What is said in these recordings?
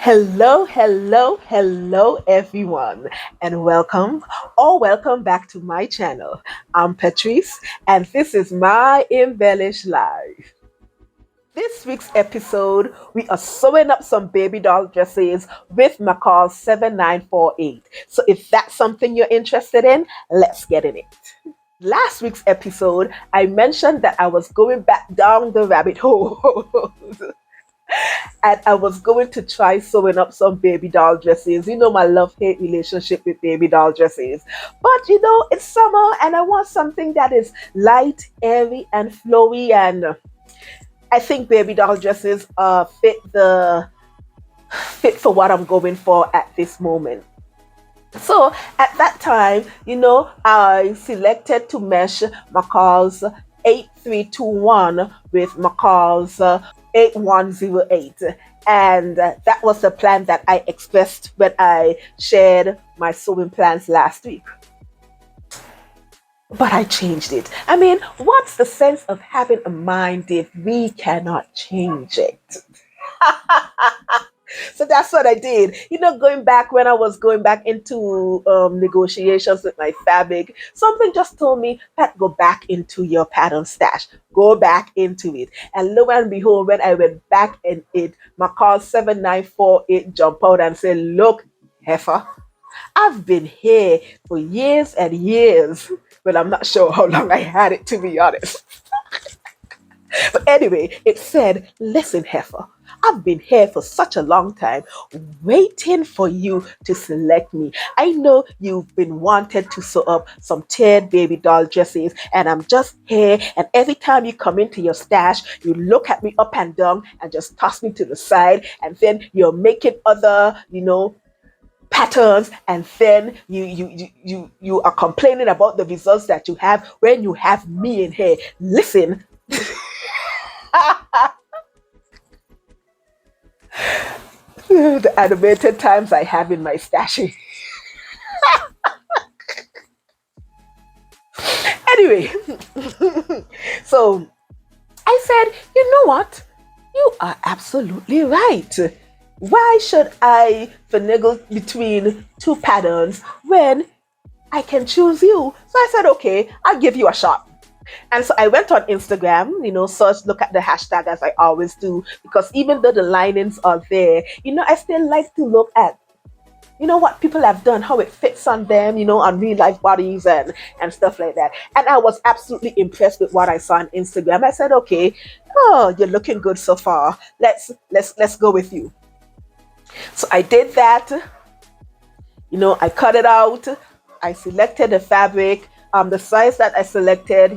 Hello, hello, hello, everyone, and welcome back to my channel. I'm Patrice, and this is my embellished life. This week's episode, we are sewing up some baby doll dresses with McCall 7948. So, if that's something you're interested in, let's get in it. Last week's episode, I mentioned that I was going back down the rabbit hole and I was going to try sewing up some baby doll dresses. You know my love-hate relationship with baby doll dresses. But it's summer and I want something that is light, airy, and flowy. And I think baby doll dresses fit for what I'm going for at this moment. So at that time, I selected to mesh McCall's 8321 with McCall's 8108. And that was the plan that I expressed when I shared my sewing plans last week. But I changed it. I mean, what's the sense of having a mind if we cannot change it? So that's what I did. Going back when I was going back into negotiations with my fabric, something just told me, Pat, go back into your pattern stash. Go back into it. And lo and behold, when I went back in it, my call 7948 jumped out and said, look, heifer, I've been here for years and years, but I'm not sure how long I had it, to be honest. But anyway, it said, listen, heifer, I've been here for such a long time, waiting for you to select me. I know you've been wanted to sew up some tiered baby doll dresses, and I'm just here. And every time you come into your stash, you look at me up and down and just toss me to the side. And then you're making other, patterns, and then you are complaining about the results that you have when you have me in here. Listen. The animated times I have in my stashing. Anyway, so I said, you know what? You are absolutely right. Why should I finagle between two patterns when I can choose you? So I said, okay, I'll give you a shot. And so I went on Instagram, search, look at the hashtag as I always do, because even though the linings are there, I still like to look at, what people have done, how it fits on them, on real life bodies and stuff like that. And I was absolutely impressed with what I saw on Instagram. I said, okay, oh, you're looking good so far. Let's go with you. So I did that. I cut it out. I selected the fabric. The size that I selected,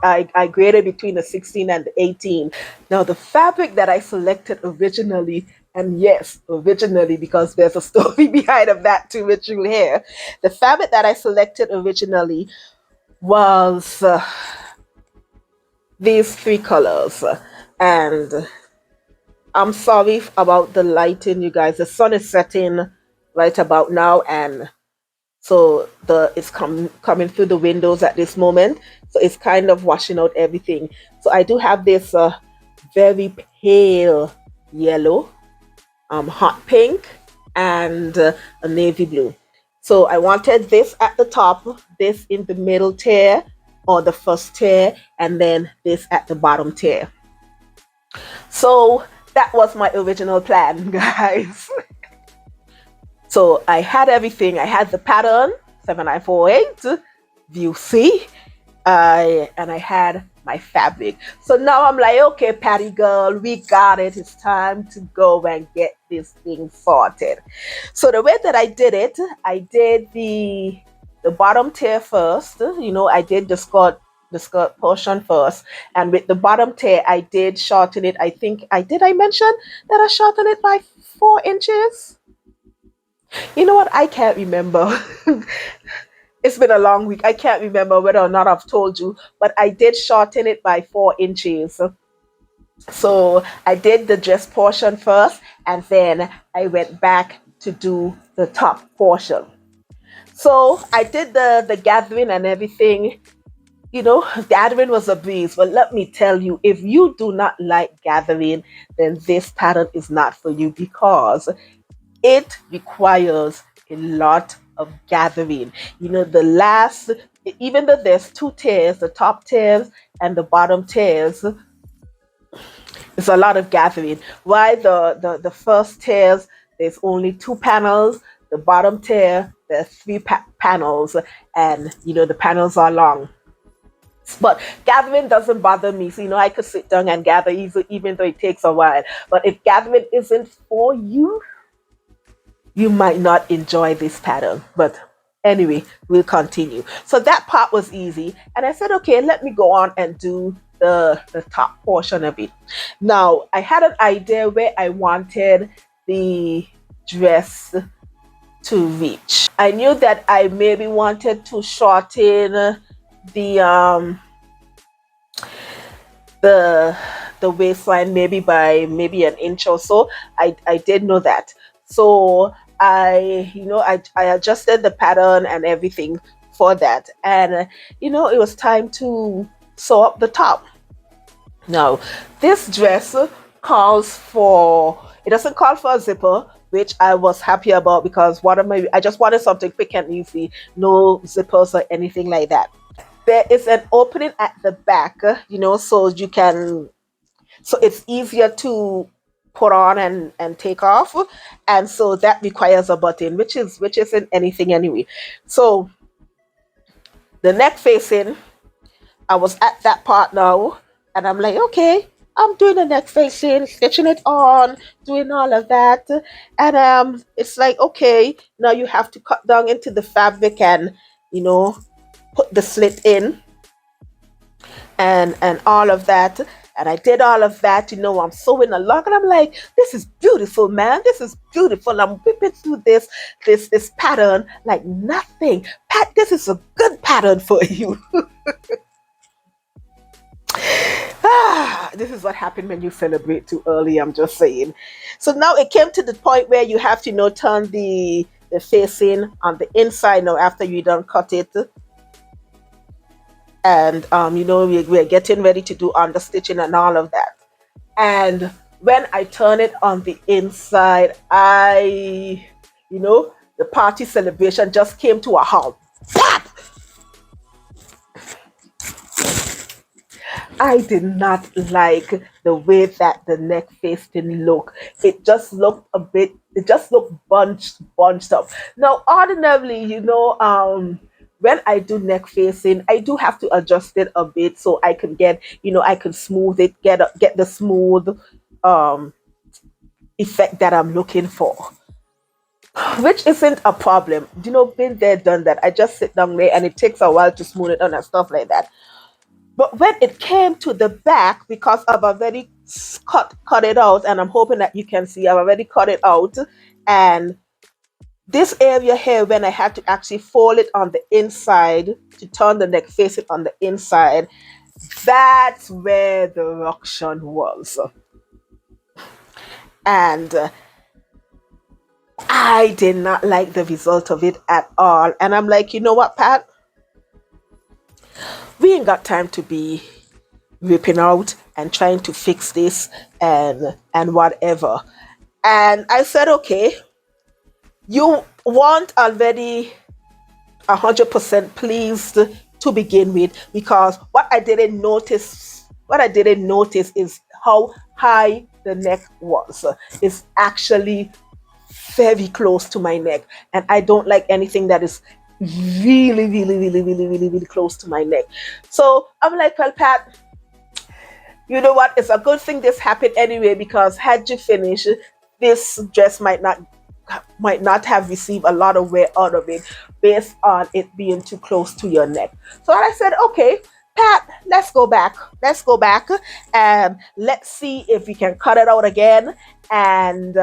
I graded between the 16 and the 18. Now, the fabric that I selected originally, and yes, originally, because there's a story behind of that too, which you'll hear. The fabric that I selected originally was these three colors. And I'm sorry about the lighting, you guys. The sun is setting right about now, and so it's coming through the windows at this moment. So it's kind of washing out everything. So I do have this very pale yellow, hot pink, and a navy blue. So I wanted this at the top, this in the middle tier or the first tier, and then this at the bottom tier. So that was my original plan, guys. So I had everything. I had the pattern 7948, view C, and I had my fabric. So now I'm like, okay, Patty girl, we got it. It's time to go and get this thing sorted. So the way that I did it, I did the bottom tier first. I did the skirt portion first, and with the bottom tier, I did shorten it. I mention that I shortened it by 4 inches. You know what? I can't remember. It's been a long week. I can't remember whether or not I've told you, but I did shorten it by 4 inches. So I did the dress portion first, and then I went back to do the top portion. So I did the gathering and everything gathering was a breeze. But let me tell you, if you do not like gathering, then this pattern is not for you because it requires a lot of gathering. The last, even though there's two tiers, the top tiers and the bottom tiers, it's a lot of gathering. Why the first tiers, there's only two panels. The bottom tier, there's three panels, and the panels are long. But gathering doesn't bother me. So, I could sit down and gather even though it takes a while. But if gathering isn't for you, you might not enjoy this pattern. But anyway, we'll continue. So that part was easy. And I said, okay, let me go on and do the top portion of it. Now, I had an idea where I wanted the dress to reach. I knew that I maybe wanted to shorten the the waistline maybe an inch or so. I did know that. So I adjusted the pattern and everything for that. And it was time to sew up the top. Now, this dress calls for, it doesn't call for a zipper, which I was happy about because I just wanted something quick and easy, no zippers or anything like that. There is an opening at the back, so so it's easier to put on and take off, and so that requires a button, which isn't anything anyway. So the neck facing, I was at that part now, and I'm like, okay, I'm doing the neck facing, stitching it on, doing all of that, and it's like, okay, now you have to cut down into the fabric and put the slit in and all of that. And I did all of that, I'm sewing along, and I'm like, this is beautiful, man. This is beautiful. I'm whipping through this pattern like nothing. Pat, this is a good pattern for you. This is what happened when you celebrate too early, I'm just saying. So now it came to the point where you have to, turn the facing on the inside now after you done cut it. And we're getting ready to do understitching and all of that. And when I turn it on the inside, the party celebration just came to a halt. Pop! I did not like the way that the neck facing look. It just looked bunched up. Now, ordinarily, when I do neck facing, I do have to adjust it a bit so I can I can smooth it, get the smooth effect that I'm looking for, which isn't a problem. Been there, done that. I just sit down there and it takes a while to smooth it on and stuff like that. But when it came to the back, because I've already cut it out, and I'm hoping that you can see I've already cut it out, and this area here, when I had to actually fold it on the inside to turn the neck facing on the inside, that's where the ruction was. And I did not like the result of it at all. And I'm like, you know what, Pat? We ain't got time to be ripping out and trying to fix this and whatever. And I said, okay, you weren't already 100% pleased to begin with, because what I didn't notice is how high the neck was. It's actually very close to my neck, and I don't like anything that is really, really, really, really, really, really close to my neck. So I'm like, well, Pat, you know what? It's a good thing this happened anyway, because had you finished, this dress might not have received a lot of wear out of it based on it being too close to your neck. So I said, okay, Pat, let's go back and let's see if we can cut it out again and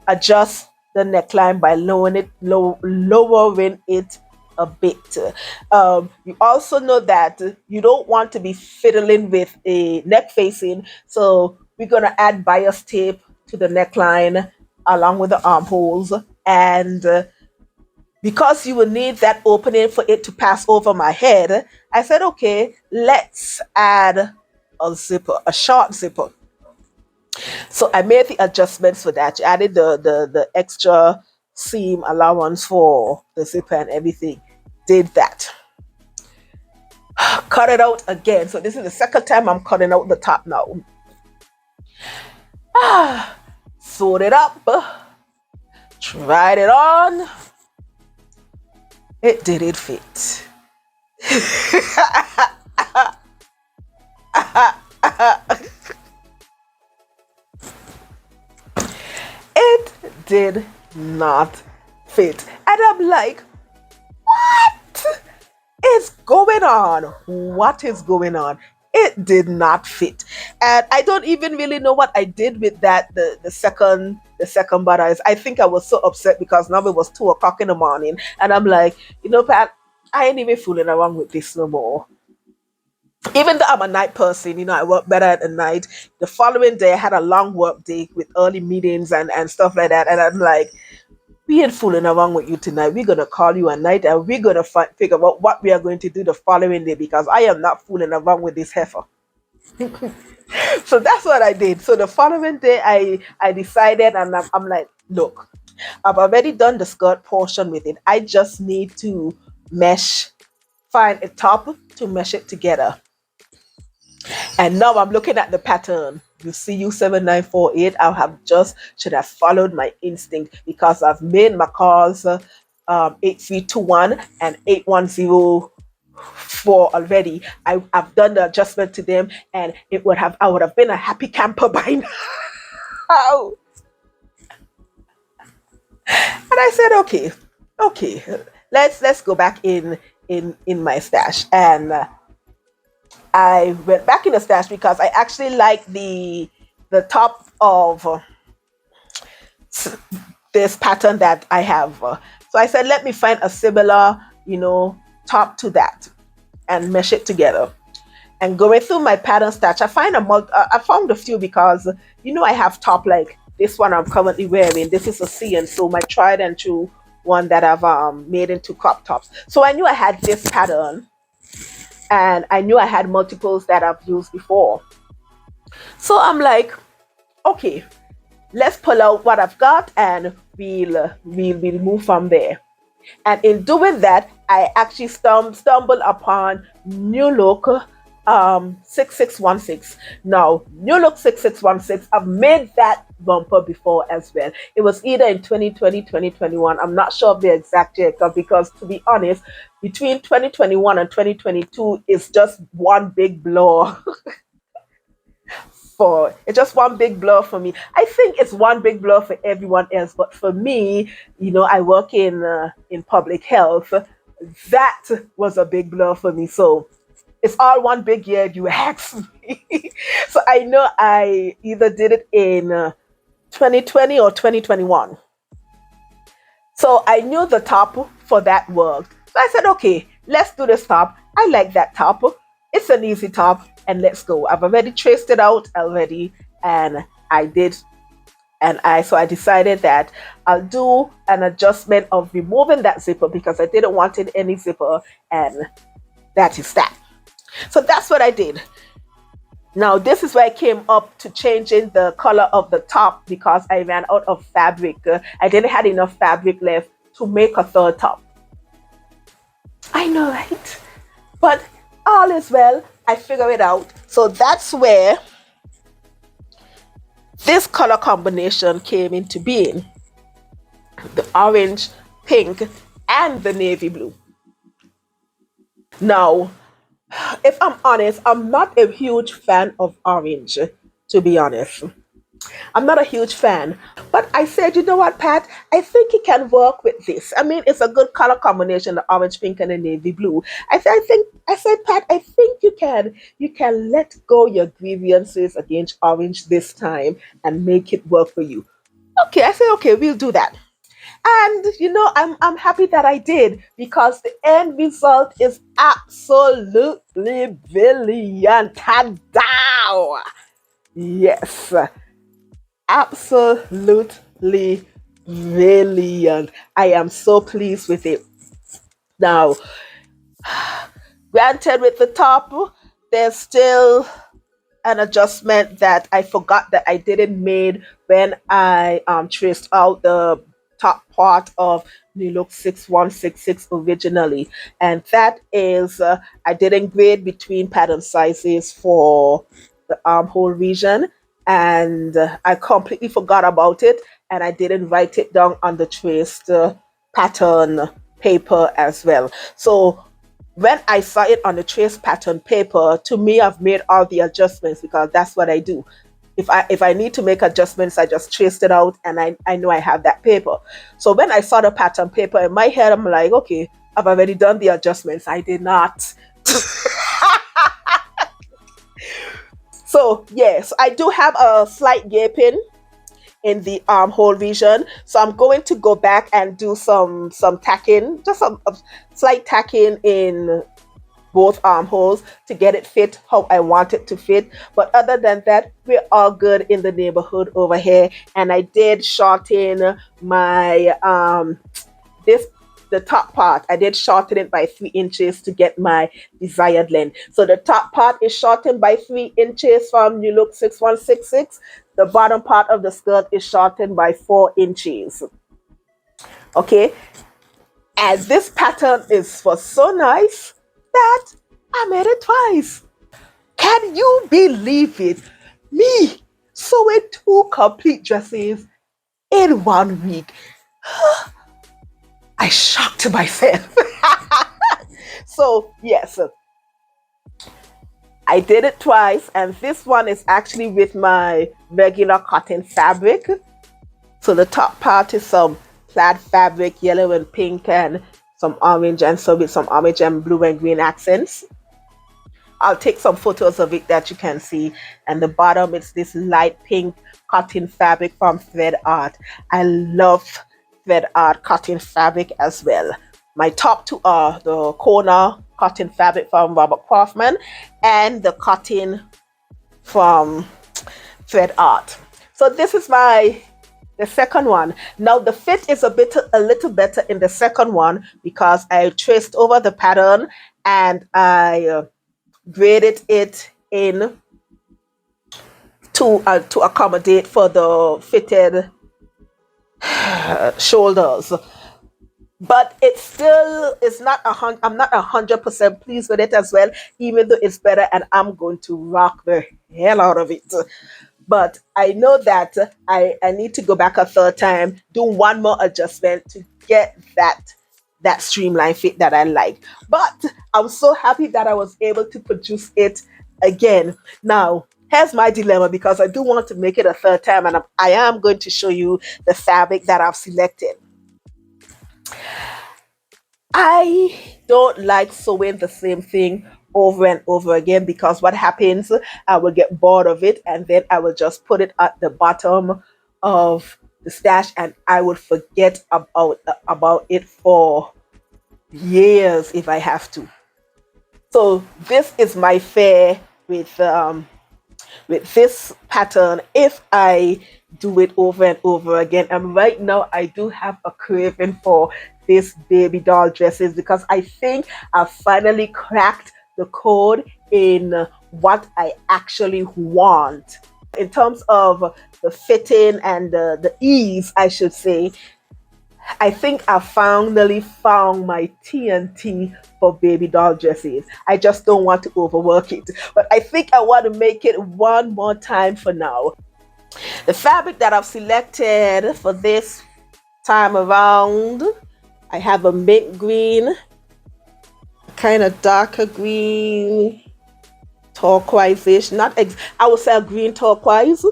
adjust the neckline by lowering it a bit. You also know that you don't want to be fiddling with a neck facing, so we're going to add bias tape to the neckline along with the armholes, and because you will need that opening for it to pass over my head, I said, okay, let's add a zipper, a short zipper. So I made the adjustments for that. I added the extra seam allowance for the zipper and everything. Did that. Cut it out again. So this is the second time I'm cutting out the top now. Sewed it up. Tried it on. It didn't fit. It did not fit. And I'm like, what is going on? What is going on? It did not fit. And I don't even really know what I did with that the second butter. I think I was so upset because now it was 2 o'clock in the morning. And I'm like, Pat, I ain't even fooling around with this no more. Even though I'm a night person, I work better at the night. The following day, I had a long work day with early meetings and stuff like that. And I'm like, we ain't fooling around with you tonight. We're going to call you at night and we're going to figure out what we are going to do the following day because I am not fooling around with this heifer. So that's what I did. So the following day, I decided and I'm like, look, I've already done the skirt portion with it. I just need to find a top to mesh it together. And now I'm looking at the pattern. You see, U7948, should have followed my instinct because I've made my calls 8321 and 8104 already. I've done the adjustment to them, and I would have been a happy camper by now. And I said, okay, let's go back in my stash. And I went back in the stash because I actually like the top of this pattern that I have. So I said, let me find a similar, top to that and mesh it together. And going through my pattern stash, I found a few because, I have top like this one I'm currently wearing. This is a C, and so my tried and true one that I've made into crop tops. So I knew I had this pattern. And I knew I had multiples that I've used before. So I'm like, okay, let's pull out what I've got and we'll move from there. And in doing that, I actually stumbled upon New Look 6616. Now, New Look 6616, I've made that bumper before as well. It was either in 2020, 2021. I'm not sure of the exact year because, to be honest, between 2021 and 2022 is just one big blur. It's just one big blur for me. I think it's one big blur for everyone else, but for me, I work in public health. That was a big blur for me. So it's all one big year, you ask me. So I know I either did it in 2020 or 2021. So I knew the top for that worked. So I said, okay, let's do this top. I like that top. It's an easy top, and let's go. I've already traced it out already, and I did. So I decided that I'll do an adjustment of removing that zipper because I didn't want it any zipper, and that is that. So that's what I did. Now, this is where I came up to changing the color of the top because I ran out of fabric. I didn't have enough fabric left to make a third top. I know, right? But all is well. I figure it out. So that's where this color combination came into being. The orange, pink, and the navy blue. Now, if I'm honest, I'm not a huge fan of orange, to be honest. I'm not a huge fan. But I said, you know what, Pat? I think it can work with this. I mean, it's a good color combination, the orange, pink, and the navy blue. I said, Pat, I think you can let go your grievances against orange this time and make it work for you. Okay, I said, okay, we'll do that. And I'm happy that I did because the end result is absolutely brilliant. Ta-da! Yes, absolutely brilliant. I am so pleased with it. Now, granted, with the top, there's still an adjustment that I forgot that I didn't made when I traced out the top part of New Look 6166 originally, and that is I didn't grade between pattern sizes for the armhole region, and I completely forgot about it, and I didn't write it down on the traced pattern paper as well. So when I saw it on the trace pattern paper, to me, I've made all the adjustments because that's what I do. If I need to make adjustments, I just traced it out, and I know I have that paper. So when I saw the pattern paper in my head, I'm like, okay, I've already done the adjustments. I did not. So yes, I do have a slight gaping in the armhole region. So I'm going to go back and do some tacking, just some slight tacking in both armholes to get it fit how I want it to fit. But other than that, we're all good in the neighborhood over here. And I did shorten my this the top part. I did shorten it by 3 inches to get my desired length. So the top part is shortened by 3 inches from New Look 6166. The bottom part of the skirt is shortened by 4 inches. Okay, and this pattern is for so nice that I made it twice. Can you believe it? Me sewing 2 complete dresses in 1 week. I shocked myself. So, yes, I did it twice, and this one is actually with my regular cotton fabric. So, the top part is some plaid fabric, yellow and pink, and some orange, and so with some orange and blue and green accents. I'll take some photos of it that you can see. And the bottom is this light pink cotton fabric from Thread Art. I love Thread Art cotton fabric as well. My top two are the corner cotton fabric from Robert Kaufman and the cotton from Thread Art. So this is the second one. Now the fit is a little better in the second one because I traced over the pattern and I graded it in to accommodate for the fitted shoulders. But it still is not I'm not 100% pleased with it as well, even though it's better, and I'm going to rock the hell out of it. But I know that I need to go back a third time, do one more adjustment to get that streamline fit that I like. But I'm so happy that I was able to produce it again. Now, here's my dilemma because I do want to make it a third time, and I am going to show you the fabric that I've selected. I don't like sewing the same thing over and over again because what happens, I will get bored of it and then I will just put it at the bottom of the stash and I would forget about it for years if I have to. So this is my fare with this pattern if I do it over and over again. And right now I do have a craving for these baby doll dresses because I think I finally cracked the code in what I actually want. In terms of the fitting and the ease, I should say, I think I finally found my TNT for baby doll dresses. I just don't want to overwork it. But I think I want to make it one more time for now. The fabric that I've selected for this time around, I have a mint green, kind of darker green, turquoise-ish, I would say a green turquoise,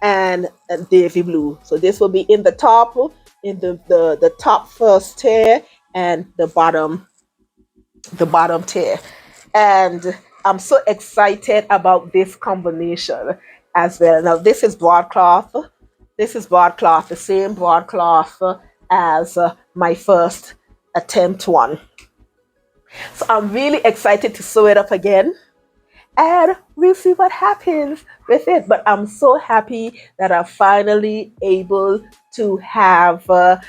and a navy blue. So this will be in the top, in the top first tier and the bottom tier. And I'm so excited about this combination as well. Now this is broadcloth. This is broadcloth, the same broadcloth as my first attempt one. So I'm really excited to sew it up again. and we'll see what happens with it. But I'm so happy that I'm finally able to have a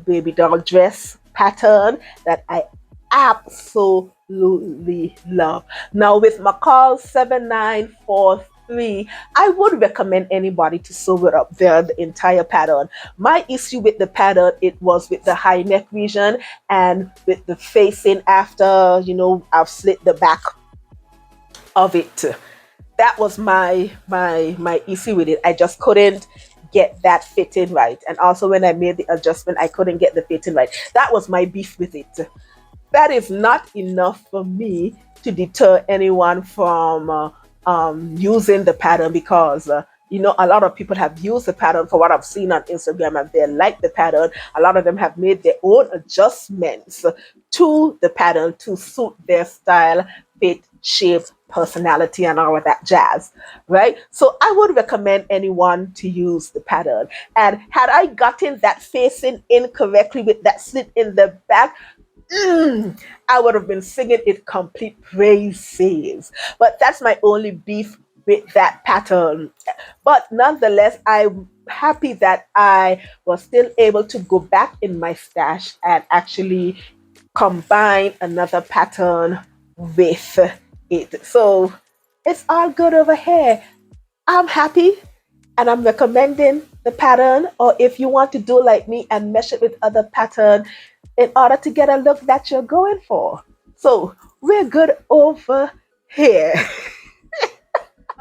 baby doll dress pattern that I absolutely love. Now with McCall 7943, I would recommend anybody to sew it up there, the entire pattern. My issue with the pattern, it was with the high neck region and with the facing after, I've slit the back of it. That was my issue with it. I just couldn't get that fitting right. And also when I made the adjustment, I couldn't get the fitting right. That was my beef with it. That is not enough for me to deter anyone from using the pattern, because a lot of people have used the pattern for what I've seen on Instagram, and they like the pattern. A lot of them have made their own adjustments to the pattern to suit their style, fit, shape, personality, and all of that jazz, right? So I would recommend anyone to use the pattern. And had I gotten that facing incorrectly with that slit in the back, I would have been singing it complete praises. But that's my only beef with that pattern. But nonetheless, I'm happy that I was still able to go back in my stash and actually combine another pattern with it. So it's all good over here. I'm happy and I'm recommending the pattern. Or if you want to do like me and mesh it with other pattern in order to get a look that you're going for. So we're good over here.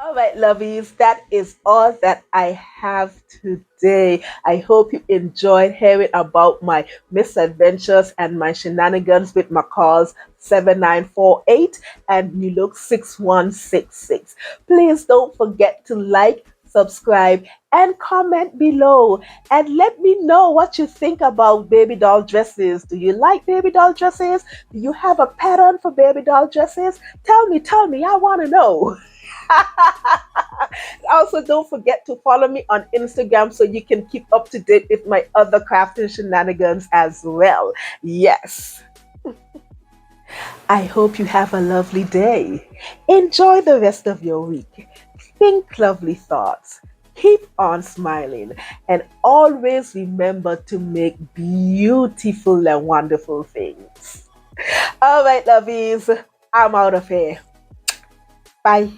All right, lovies, that is all that I have today. I hope you enjoyed hearing about my misadventures and my shenanigans with my calls 7948 and New Look 6166. Please don't forget to like, subscribe, and comment below. And let me know what you think about baby doll dresses. Do you like baby doll dresses? Do you have a pattern for baby doll dresses? Tell me, I want to know. Also, don't forget to follow me on Instagram so you can keep up to date with my other crafting shenanigans as well. Yes. I hope you have a lovely day. Enjoy the rest of your week. Think lovely thoughts. Keep on smiling. And always remember to make beautiful and wonderful things. All right, lovies. I'm out of here. Bye.